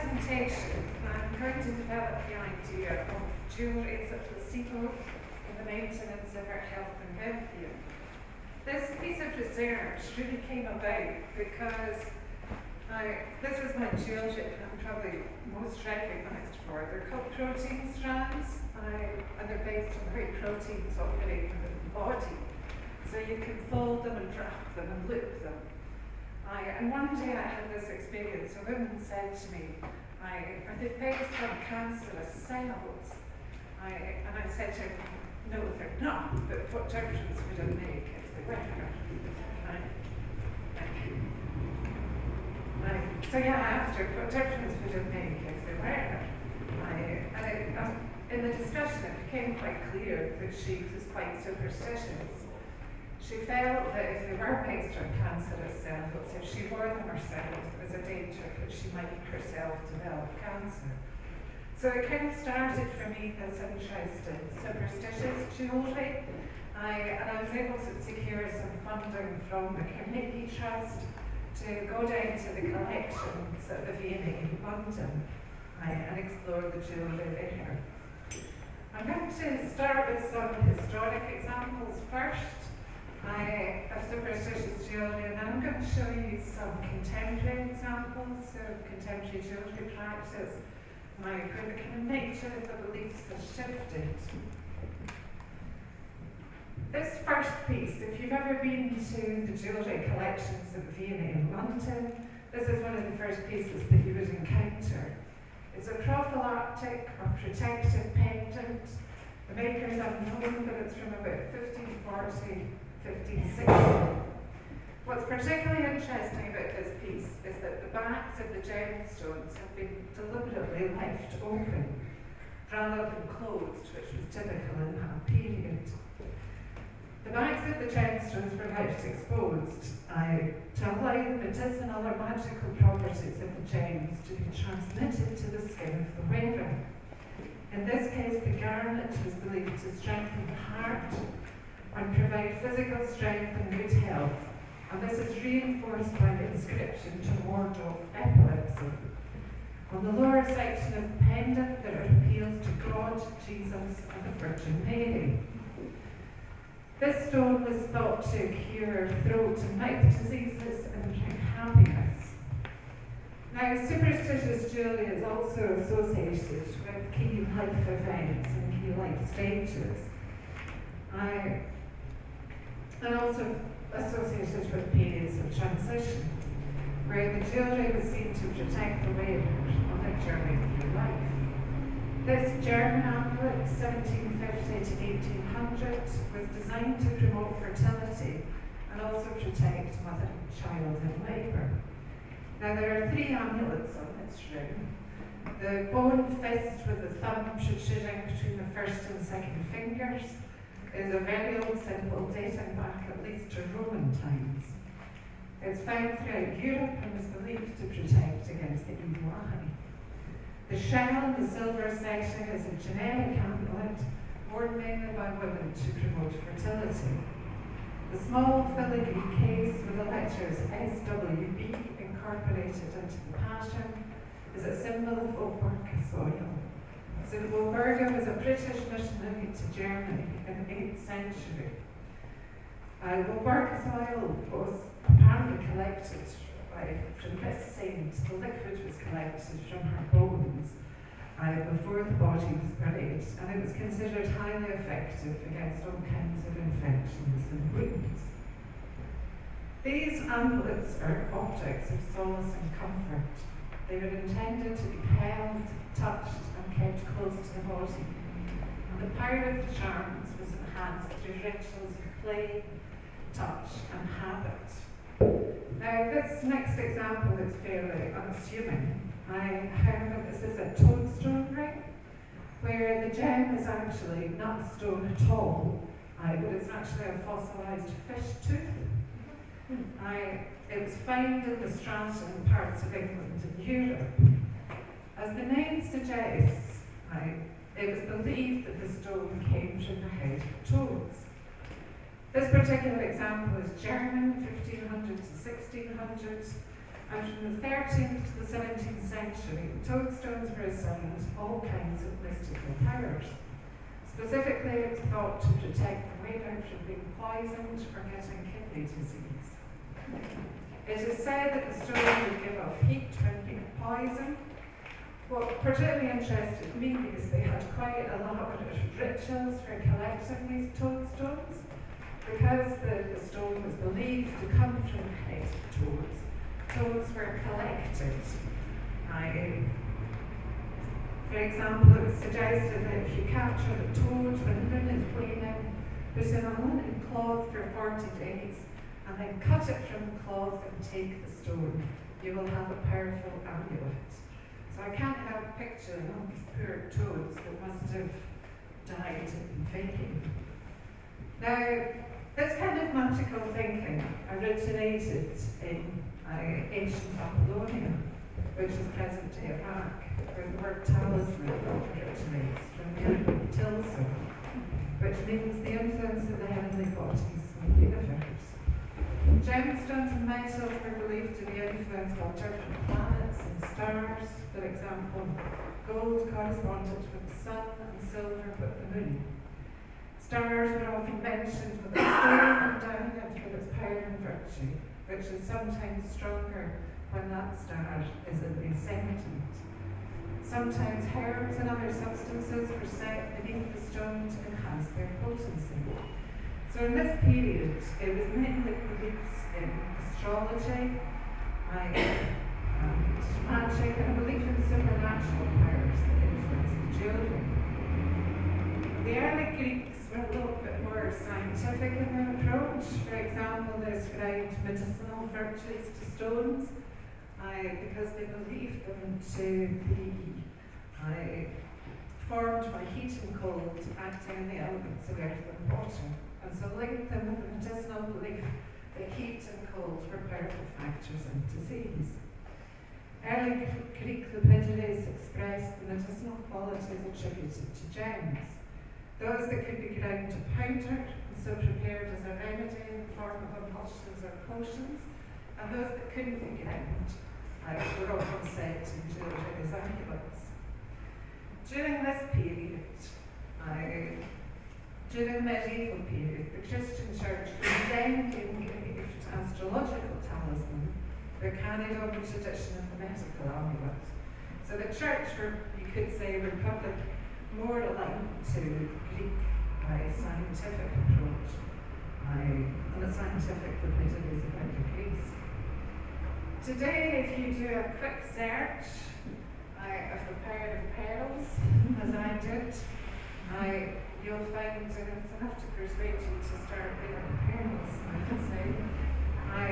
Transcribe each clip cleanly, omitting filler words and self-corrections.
presentation, I'm going to develop the idea of jewellery as a placebo in the maintenance of our health and well-being. This piece of research really came about because this is my jewellery I'm probably most recognised for. They're called protein strands, and they're based on the way proteins operate within the body. So you can fold them and wrap them and loop them. And one day I had this experience. A woman said to me, are they based on cancerous cells? And I said to her, no, they're not, but what difference would it make if they were? So yeah, I asked her, what difference would it make if they were? In the discussion it became quite clear that she was quite superstitious. She felt that if they were based on cancerous cells, if she wore them herself, there was a danger that she might herself develop cancer. So it kind of started for me this interest in superstitious jewellery, and I was able to secure some funding from the Carnegie Trust to go down to the collections at the V&A in London and explore the jewellery there. I'm going to start with some historic examples first of superstitious jewellery, and then I'm going to show you some contemporary examples of contemporary jewellery practice, where the kind of nature of the beliefs has shifted. This first piece, if you've ever been to the jewellery collections at V&A in London, this is one of the first pieces that you would encounter. It's a prophylactic or protective pendant. The maker's unknown, but it's from about 1540, 1560. What's particularly interesting about this piece is that the backs of the gemstones have been deliberately left open rather than closed, which was typical in that period. The backs of the gemstones were left exposed to allow the medicinal or magical properties of the gems to be transmitted to the skin of the wearer. In this case, the garnet was believed to strengthen the heart and provide physical strength and good health, and this is reinforced by the inscription to ward off epilepsy. On the lower section of the pendant, there are appeals to God, Jesus, and the Virgin Mary. This stone was thought to cure throat and mouth diseases and bring happiness. Now, superstitious jewellery is also associated with key life events and key life stages, and also associated with periods of transition, where the jewellery was seen to protect the wearer on their journey through life. This German amulet, 1750 to 1800, was designed to promote fertility and also protect mother and child in labour. Now, there are 3 amulets on this ring. The bone fist with the thumb protruding between the first and second fingers is a very old symbol dating back at least to Roman times. It's found throughout Europe and is believed to protect against the evil eye. The shell in the silver section is a generic amulet worn mainly by women to promote fertility. The small filigree case with the letters SWB incorporated into the pattern is a symbol of Obergus oil. So Obergus was a British missionary to Germany in the 8th century. Obergus oil was apparently collected from this saint. The liquid was collected from her bones before the body was buried, and it was considered highly effective against all kinds of infections and wounds. These amulets are objects of solace and comfort. They were intended to be held, touched, and kept close to the body. And the power of the charms was enhanced through rituals of play, touch, and habit. Now, this next example is fairly unassuming. However, this is a toadstone ring, where the gem is actually not a stone at all, but it's actually a fossilised fish tooth. It was found in the Straton parts of England and Europe. As the name suggests, it was believed that the stone came from the head of toads. This particular example is German, 1500 to 1600, And from the 13th to the 17th century, toadstones were assigned all kinds of mystical powers. Specifically, it's thought to protect the wearer from being poisoned or getting kidney disease. It is said that the stone would give off heat when being poisoned. What particularly interested me is they had quite elaborate rituals for collecting these toadstones. Because the stone was believed to come from the head of toads, toads were collected. For example, it was suggested that if you capture a toad when the moon is waning, put in a linen cloth for 40 days, and then cut it from the cloth and take the stone, you will have a powerful amulet. So I can't help picturing all these poor toads that must have died in vain. Now, this kind of magical thinking originated in ancient Babylonia, which is present-day Iraq, where the word talisman originates from the Arabic tilsa, which means the influence of the heavenly bodies in the universe. Gemstones and metals were believed to be influenced by different planets and stars. For example, gold corresponded with the sun and silver with the moon. Stars were often mentioned with a stone endowing it with its power and virtue, which is sometimes stronger when that star is in the ascendant. Sometimes herbs and other substances were set beneath the stone to enhance their potency. So in this period, it was mainly beliefs in astrology, and magic, and a belief in supernatural powers that influenced the jewellery. The early Greeks were a little bit more scientific in their approach. For example, they ascribed medicinal virtues to stones because they believed them to be formed by heat and cold, acting in the elements of earth and water, and so linked them with the medicinal belief that heat and cold were powerful factors in disease. Early Greek lapidaries expressed the medicinal qualities attributed to gems. Those that could be ground to powder and so prepared as a remedy in the form of emulsions or potions, and those that couldn't be ground were often set in jewellery as amulets. During this period, during the medieval period, the Christian Church condemned the engraved astrological talisman that carried on the tradition of the medical amulet. So the Church you could say, were probably more aligned to the Greek scientific approach and the scientific lapidaries about the Greece. Today, if you do a quick search of the power of pearls, as I did, you'll find it's enough to persuade you to start wearing pearls, I would say.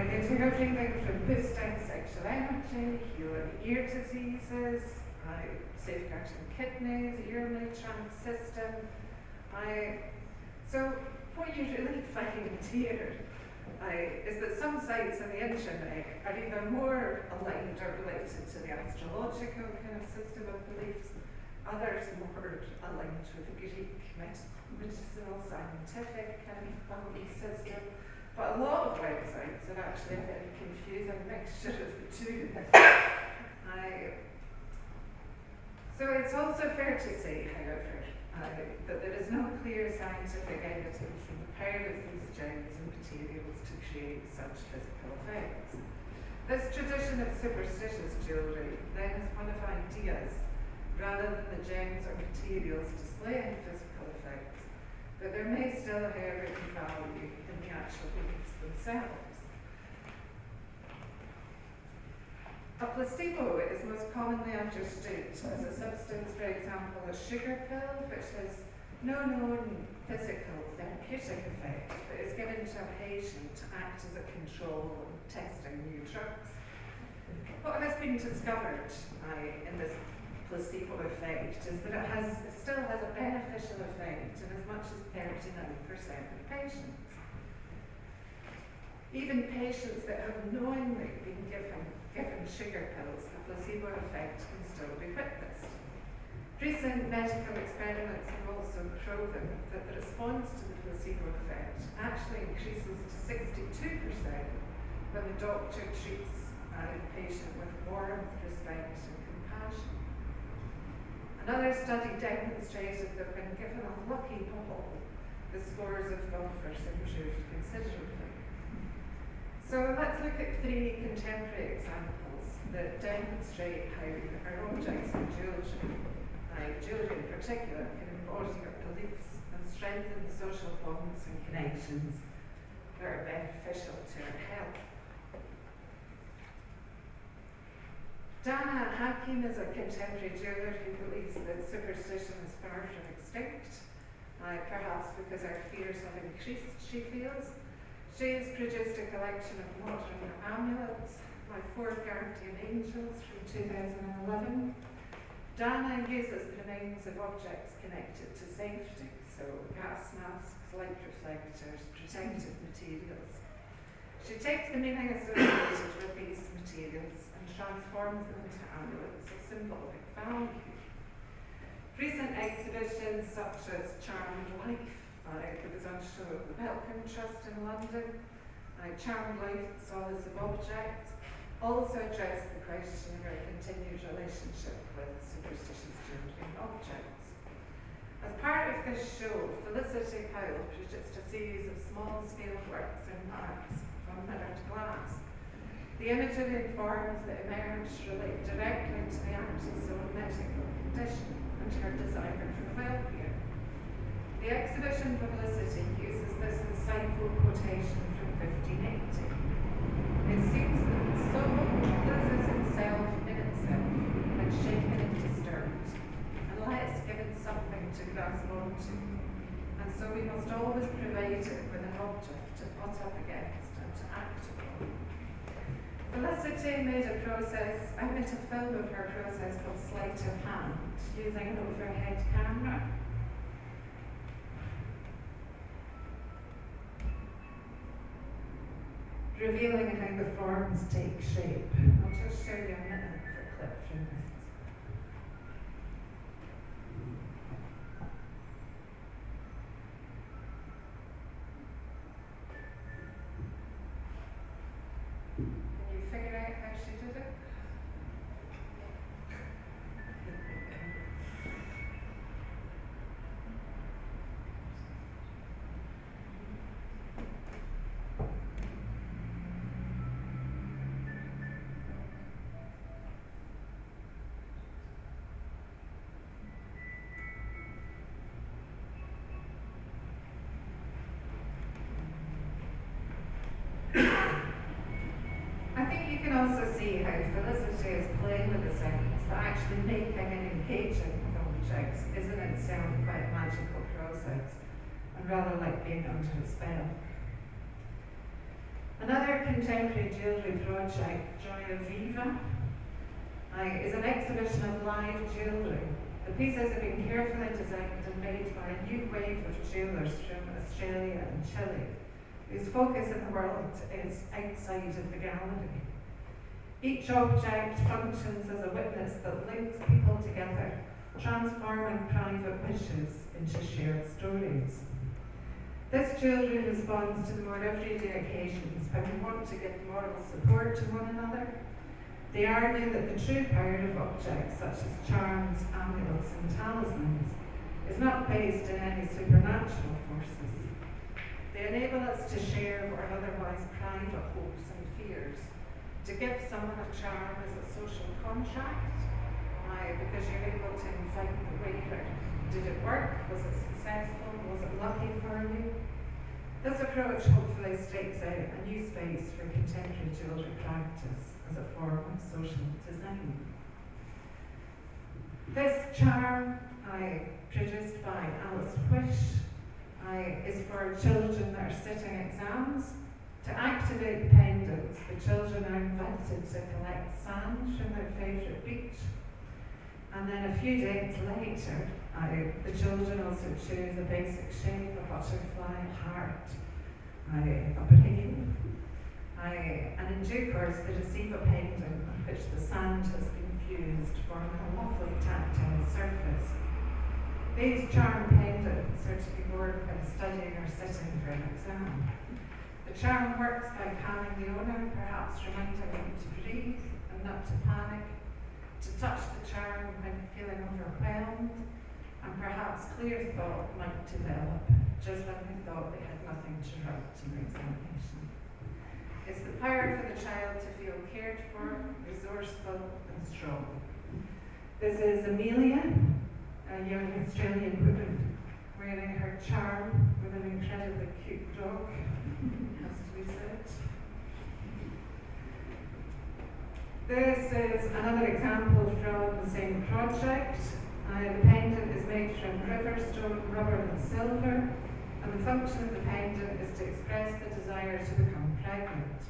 They do everything from boosting sexual energy, healing ear diseases, safeguarding kidneys, urinary tract system. So what you really find here is that some sites on the internet are either more aligned or related to the astrological kind of system of beliefs, others more aligned with the Greek medicinal scientific kind of family system. But a lot of websites are actually a very confusing mixture of the two. So it's also fair to say, however, that there is no clear scientific evidence in the power of these gems and materials to create such physical effects. This tradition of superstitious jewellery then is one of ideas, rather than the gems or materials displaying physical effects, but there may still, however, be value in the actual beliefs themselves. A placebo is most commonly understood as a substance, for example, a sugar pill, which has no known physical therapeutic effect, but is given to a patient to act as a control in testing new drugs. What has been discovered in this placebo effect is that it still has a beneficial effect in as much as 39% of patients. Even patients that have knowingly been given sugar pills, the placebo effect can still be witnessed. Recent medical experiments have also proven that the response to the placebo effect actually increases to 62% when the doctor treats the patient with warmth, respect and compassion. Another study demonstrated that when given a lucky bubble, the scores of golfers improved considerably. So let's look at 3 contemporary examples that demonstrate how our objects and jewellery in particular, can embody our beliefs and strengthen the social bonds and connections that are beneficial to our health. Dana Hakim is a contemporary jeweller who believes that superstition is far from extinct, perhaps because our fears have increased, she feels. She has produced a collection of modern amulets, My 4 Guardian Angels from 2011. Dana uses the names of objects connected to safety, so gas masks, light reflectors, protective materials. She takes the meaning associated with these materials and transforms them into amulets of symbolic value. Recent exhibitions such as Charmed Life, that was on show at the Wellbeing Trust in London, Charmed Life, the Solace of Objects, also address the question of our continued relationship with superstitious jewellery and objects. As part of this show, Felicity Powell produced a series of small-scale works in marks from mirrored glass. The imagery and forms that emerge relate directly to the artist's own medical condition and her desire for well-being. The exhibition publicity uses this insightful quotation from 1580. It seems that the soul loses itself in itself when shaken and disturbed, unless given something to grasp onto. And so we must always provide it with an object to put up against and to act upon. Felicity made a film of her process called Sleight of Hand, using an overhead camera. Revealing how the forms take shape. I'll just show you a minute of a clip from this. Can you figure out how she did it? You can also see how Felicity is playing with the sense that actually making and engaging with objects is in itself quite a magical process, and rather like being under a spell. Another contemporary jewellery project, Joya Viva, is an exhibition of live jewellery. The pieces have been carefully designed and made by a new wave of jewellers from Australia and Chile, whose focus in the world is outside of the gallery. Each object functions as a witness that links people together, transforming private wishes into shared stories. This jewellery responds to the more everyday occasions when we want to give moral support to one another. The irony that the true power of objects such as charms, amulets and talismans is not based in any supernatural forces. They enable us to share what are otherwise private hopes and fears. To give someone a charm as a social contract, because you're able to invite the wearer. Did it work? Was it successful? Was it lucky for you? This approach hopefully stakes out a new space for contemporary jewellery practice as a form of social design. This charm, produced by Alice Wish, is for children that are sitting exams. To activate the pendants, the children are invited to collect sand from their favourite beach. And then a few days later, the children also choose a basic shape, a butterfly, a heart, a brain. And in due course, they receive a pendant on which the sand has been fused, forming a lovely tactile surface. These charm pendants are to be worn when studying or sitting for an exam. The charm works by calming the owner, perhaps reminding him to breathe and not to panic, to touch the charm when feeling overwhelmed, and perhaps clear thought might develop just when they thought they had nothing to write in the examination. It's the power for the child to feel cared for, resourceful and strong. This is Amelia, a young Australian woman, wearing her charm with an incredibly cute dog, as we said. This is another example from the same project. The pendant is made from riverstone, rubber and silver, and the function of the pendant is to express the desire to become pregnant.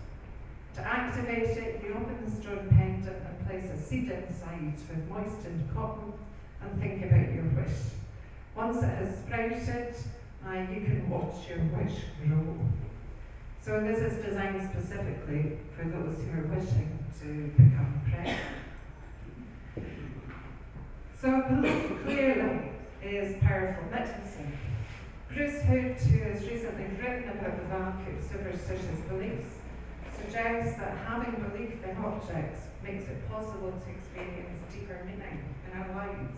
To activate it, you open the stone pendant and place a seed inside with moistened cotton and think about your wish. Once it has sprouted, you can watch your wish grow. So this is designed specifically for those who are wishing to become pregnant. So belief clearly is powerful medicine. Bruce Hood, who has recently written about the value of superstitious beliefs, suggests that having belief in objects makes it possible to experience deeper meaning in our lives,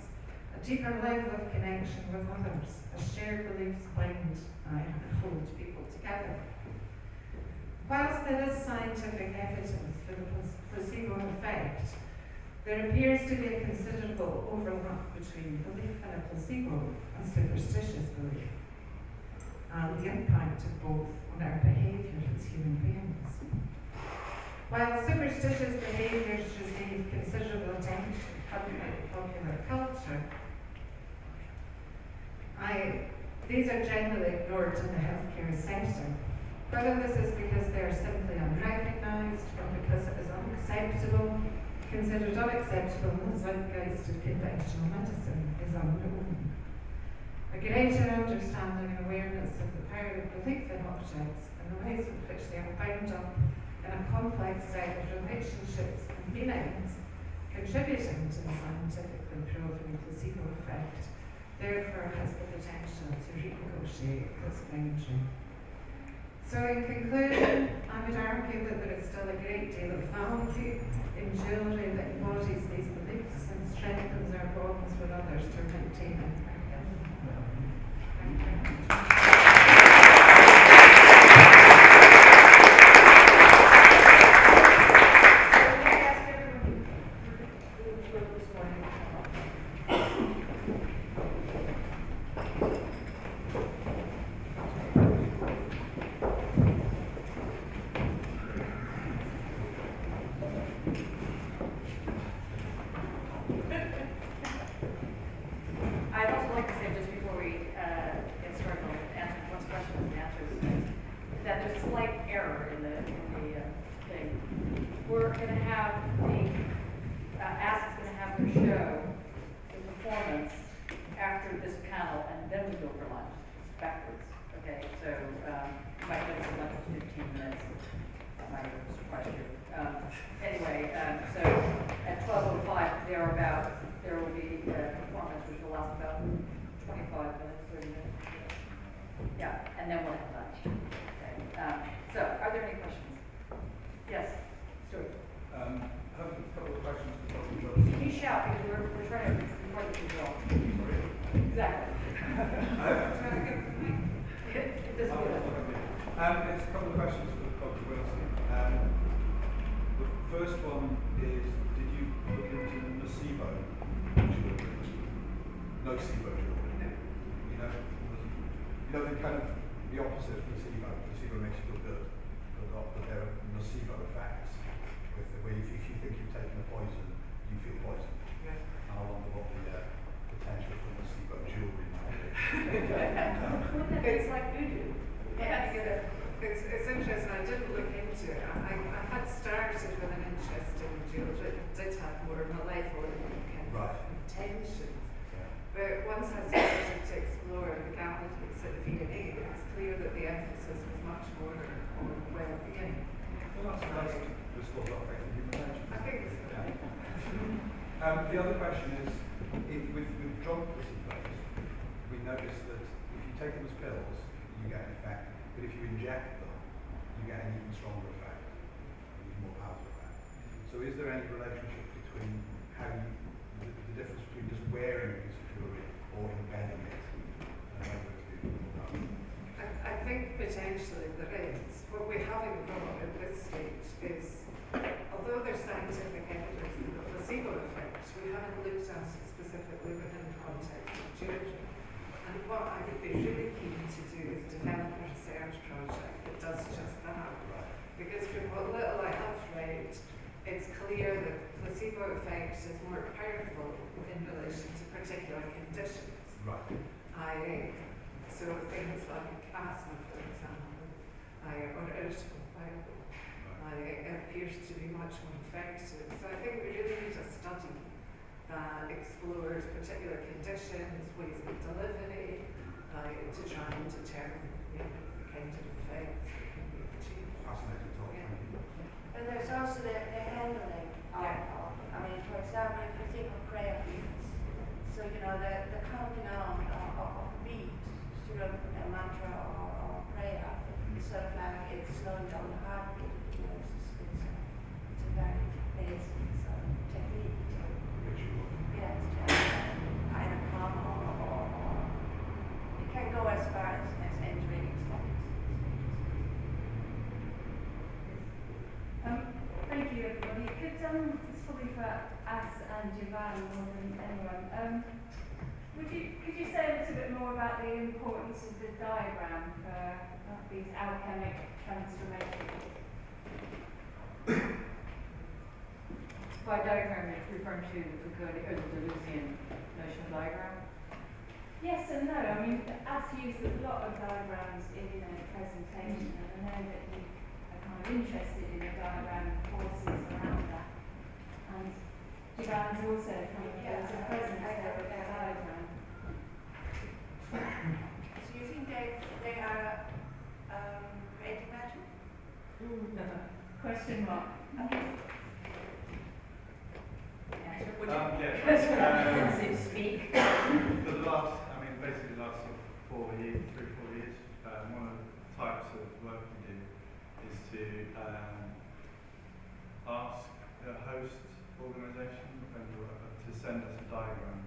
a deeper level of connection with others, as shared beliefs bind and hold people together. Whilst there is scientific evidence for the placebo effect, there appears to be a considerable overlap between belief in a placebo and superstitious belief, and the impact of both on our behaviour as human beings. While superstitious behaviours receive considerable attention in popular culture, these are generally ignored in the healthcare setting. Whether this is because they are simply unrecognised or because it is unacceptable, considered unacceptable in the zeitgeist of conventional medicine, is unknown. A greater understanding and awareness of the power of belief in objects and the ways in which they are bound up in a complex set of relationships and meanings, contributing to the scientifically proven placebo effect, therefore has the potential to renegotiate this boundary. So in conclusion, I would argue that there is still a great deal of value in jewellery that embodies these beliefs and strengthens our bonds with others for maintaining our health. Thank you very much. It's interesting, I didn't look into it. I had started with an interest in jewellery. It did have more malevolent kind of intentions. But once I started to explore the galactics of the V&A, it was clear that the emphasis was much more on well-being. Well, that's just what I think. I think so. Yeah. The other question is, with drug placebos, we noticed that if you take them as pills, you get an effect, but if you inject them, you get an even stronger effect, an even more powerful effect. So is there any relationship between how you, the difference between just wearing a piece of jewellery or embedding it? I think potentially there is. What we haven't got at this stage is, although there's scientific evidence of the placebo effect, we haven't looked at it specifically within the context of jewellery. And what I would be really keen to do is develop a research project that does just that. Because from what little I have read, it's clear that placebo effect is more powerful in relation to particular conditions. Right. So things like asthma, for example, or irritable bowel, it appears to be much more effective. So I think we really need a study that explores particular conditions, ways of delivery, to try and determine the kind of effects that can be achieved. Fascinating talk. And there's also the handling of, I mean, for example, if you think of prayer beads, so you know, the counting on of beat, sort of a mantra or prayer, it's sort of like it's slowing down the heartbeat, you know, it's a very basic sort of technique to, yes, to either calm or it can go as far as entering spots. Thank you, everybody. It's probably for As and Javan more than anyone. Could you say a little bit more about the importance of the diagram for these alchemic transformations? By diagram, you're referring to the Deleuzian notion of diagram? Yes and no. I mean, As used a lot of diagrams in a presentation, and I know that you are kind of interested in the diagram and forces around that. And Javan's also kind of, there's a presence there of the diagram. So you think they are creating magic? Question mark. Speak. For the last, basically the last sort of 3-4 years, one of the types of work we do is to ask a host organisation to send us a diagram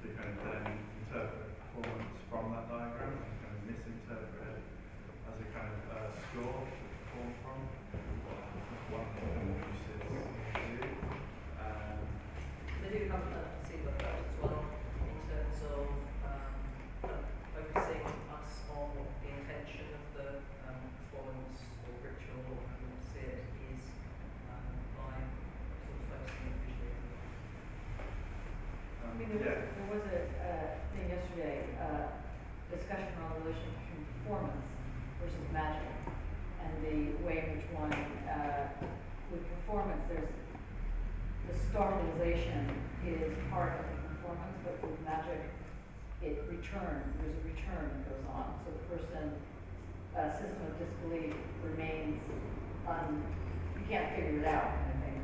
to kind of then interpret performance from that diagram and kind of misinterpret it as a kind of score to perform from. One thing that we used to do. They do come to that placebo effect as well, in terms of focusing us on what the intention of the performance or ritual, or how you want to see it, is by sort of focusing it visually. There was a thing yesterday, discussion on the relation between performance versus magic, and the way in which one, with performance, there's the startalization is part of the performance, but with magic, there's a return that goes on. So the person's system of disbelief remains you can't figure it out kind of thing.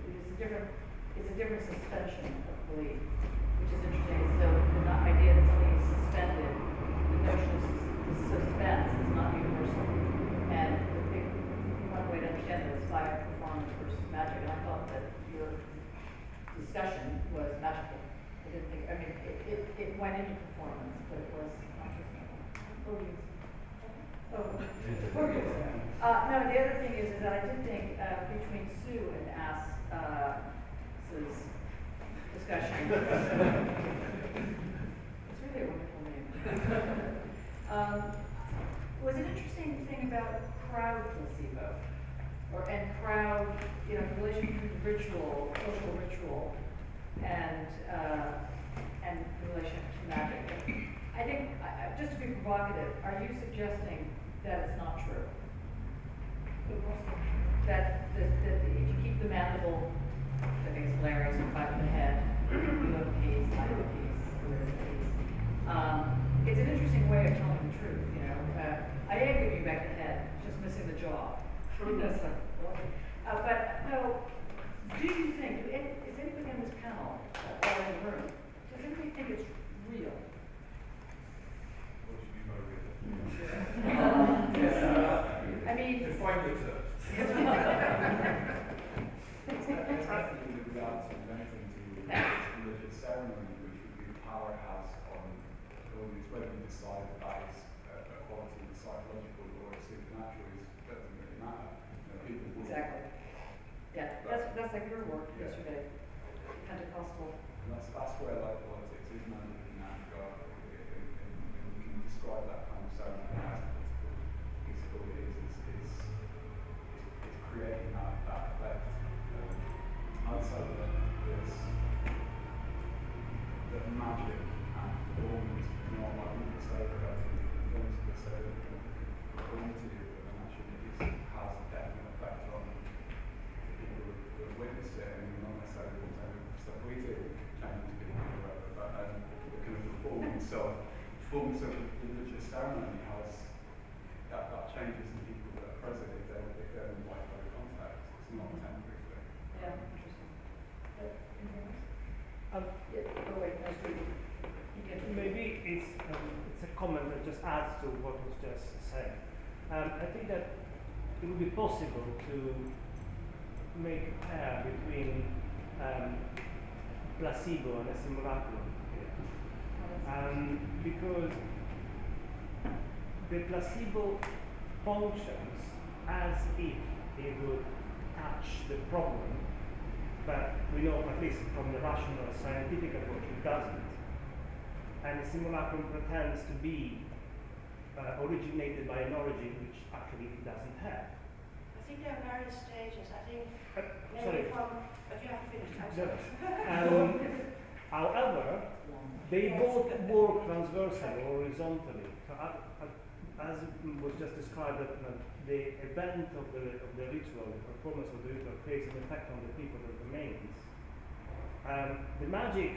It's a different suspension of belief, which is interesting. So the idea that something is suspended, the notion of the suspense is not universal. And one way to understand it is by performance versus magic. And I thought that your discussion was magical. I didn't think, it went into performance, but it was not just magical. No, the other thing is that I did think between Sue and As's discussion, it's really a wonderful name. Was an interesting thing about crowd placebo, and crowd, in relation to ritual, social ritual, and in relation to magic. I think, just to be provocative, are you suggesting that it's not true? That if you keep the mandible, I think it's hilarious, and clap in the head, you have a piece, I have a piece, there is a piece. It's an interesting way of telling the truth, I am giving you back the head, just missing the jaw. But no, do you think, is anybody on this panel or in the room, does anybody think it's real? What should be motivated? religious ceremony, which would be the power it has on it's whether you decide that is a quality that's psychological or supernatural doesn't really matter. You know, people will, Exactly. Yeah, that's like your work yesterday, Pentecostal. and that's where like politics is managed in that regard. And we can describe that kind of ceremony as political. It's creating that effect. I'd say that there's that magic and performance, not like we would say that performance would say that performance but actually it has a definite effect on the people who witness it, and not necessarily the type of stuff we do changes people or whatever, but the kind of performance of religious ceremony has that changes the people that are present if they're in white collar context. It's not a temporary thing. Yeah, interesting. Anything else? Yeah, oh wait, no, Steve. You can. Maybe it's a comment that just adds to what was just said. I think that it would be possible to make a pair between placebo and a simulacrum here. Because the placebo functions as if it would catch the problem, but we know, at least from the rational scientific approach, it doesn't. And the simulacrum pretends to be originated by an origin which actually it doesn't have. I think there are various stages. I think Sorry. maybe but you have to finish. I'm No. sorry. However, they both work transversally or horizontally. So, as was just described, that the event of the ritual, the performance of the ritual, creates an effect on the people that remains. The magic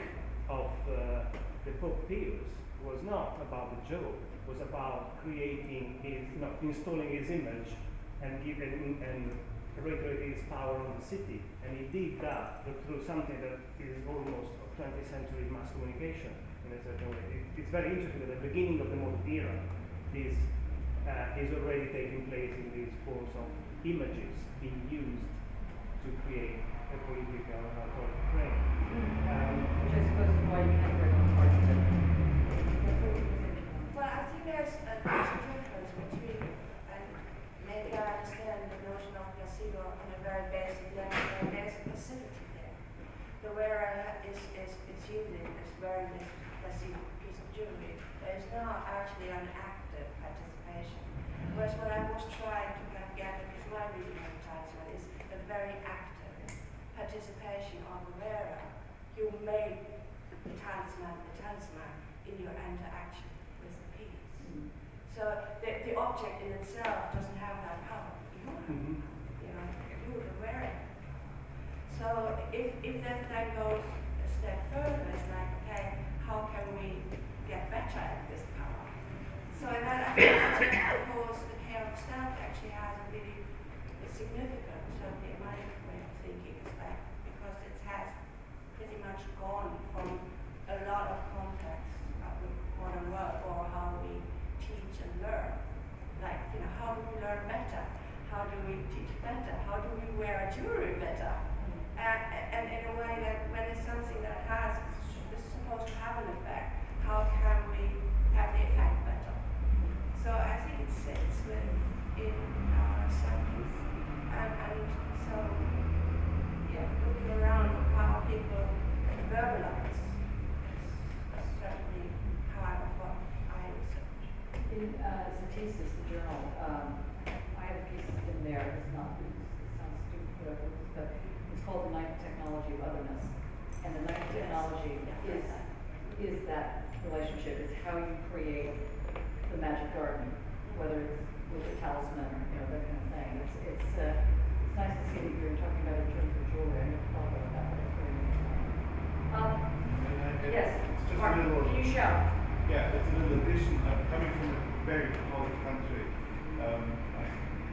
of the Pope Pius was not about the joke; it was about creating installing his image and reiterating his power on the city. And he did that through something that is almost of 20th century mass communication in a certain way. It's very interesting that the beginning of the modern era is already taking place in these forms of images being used to create a political authority frame. Which I suppose is why you can't break on parts of it. Well, I think there's a difference between, and maybe I understand the notion of placebo in a very basic level, and there's a passivity there. The wearer is using this wearing this placebo piece of jewelry. There is not actually an active participation. Whereas what I was trying to kind of get at with my reading of the talisman is a very active participation of the wearer. You made the talisman in your interaction with the piece. So the object in itself doesn't have that power. You're the wearer. So if that then goes a step further, it's like, okay, how can we get better at this power? So in that aspect, of course, the care of self actually has a really significant, certainly in my way of thinking, is like, because it has pretty much gone from a lot of contexts of the modern world, or how we teach and learn. Like, how do we learn better? How do we teach better? How do we wear jewelry better? And in a way that when it's something that is supposed to have an effect, how can we have the effect better? So I think it sits within our psyches. And so, looking around at how people verbalize is certainly how I research. In Synthesis, the journal, I have a piece in there. It sounds stupid, whatever, but it's called The Ninth Technology of Otherness. And the ninth technology is that relationship. It's how you create the magic garden, whether it's with a talisman or that kind of thing. It's nice to see that you're talking about it in terms of jewelry. I never thought about that. That's very interesting. Yes, It's just Mark, a little. can you shout? Yeah, it's a little addition. Coming from a very Catholic country,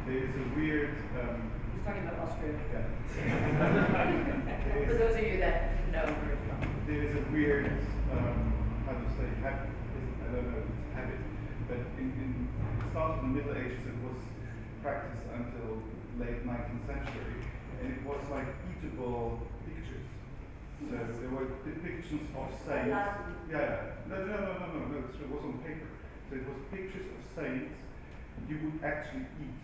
there is a weird. He's talking about Australia. Yeah. For those of you that know where it's from. There is a weird, how to say, habit. I don't know if it's a habit, but it started in the Middle Ages. It was practiced until late 19th century, and it was like eatable pictures. So there were depictions of saints. No, it was on paper. So it was pictures of saints you would actually eat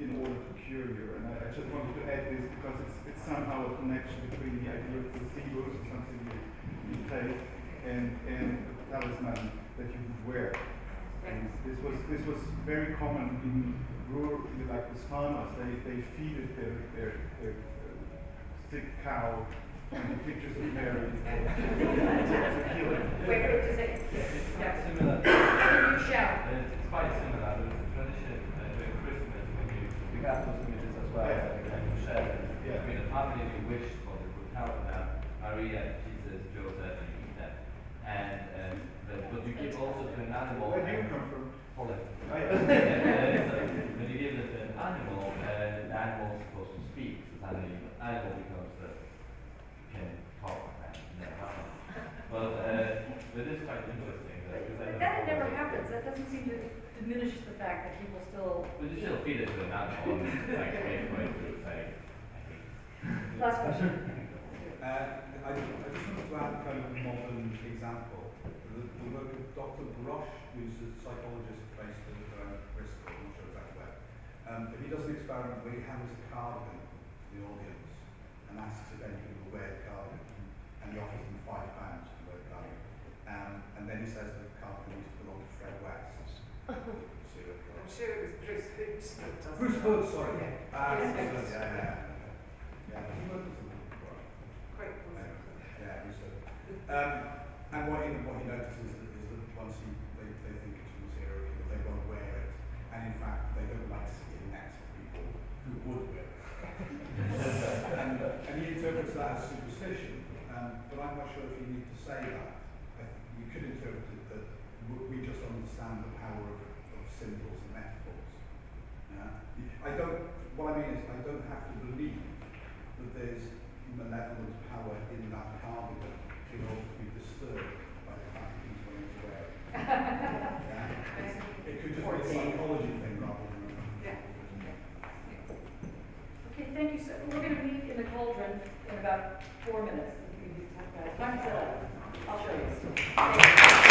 in order to cure you. And I just wanted to add this because it's somehow a connection between the idea of placebos or something you take and the talisman that you would wear. And this was very common in rural, like the farmers. They feed their sick cow and the pictures of Mary. Wait, does it? It's quite similar. You shout. It's quite similar. There is a tradition during Christmas when you have those images as well, and you share them. Yeah. I mean, the family you wish for the good health now, Maria, Jesus, Joseph, and Peter. And but you give also to an animal. Where do you come from? Poland. Oh, yeah. So when you give it to an animal, the animal is supposed to speak. So suddenly the animal becomes can talk and but it's quite interesting. That never happens. That doesn't seem to diminish the fact that people still. But you still feed it to an animal, and like wait for it to say. Last question. I just wanted to add kind of a modern example. The work of Dr. Brosh, who's a psychologist based in Bristol, I'm not sure exactly where. But he does an experiment where he hands a cardigan to the audience and asks if anybody will wear the cardigan. And he offers them £5 to wear the cardigan. And then he says that the cardigan used to belong to Fred West. I'm sure it was Bruce Hood that does Bruce that. Hood, sorry. Yeah. Yeah, he worked with them. Quite close. Yeah, Bruce Hood. And what he notices is that once they think it's from a serial killer, they won't wear it. And in fact, they don't like sitting next to people who would wear it. and he interprets that as superstition. But I'm not sure if you need to say that. You could interpret it that we just understand the power of symbols and metaphors. What I mean is, I don't have to believe that there's malevolent power in that cardigan in order to be disturbed by the fact that he's willing to wear it. It could just be a psychology thing rather than. Okay, thank you. So we're going to meet in the cauldron in about 4 minutes. Time's up. I'll show you.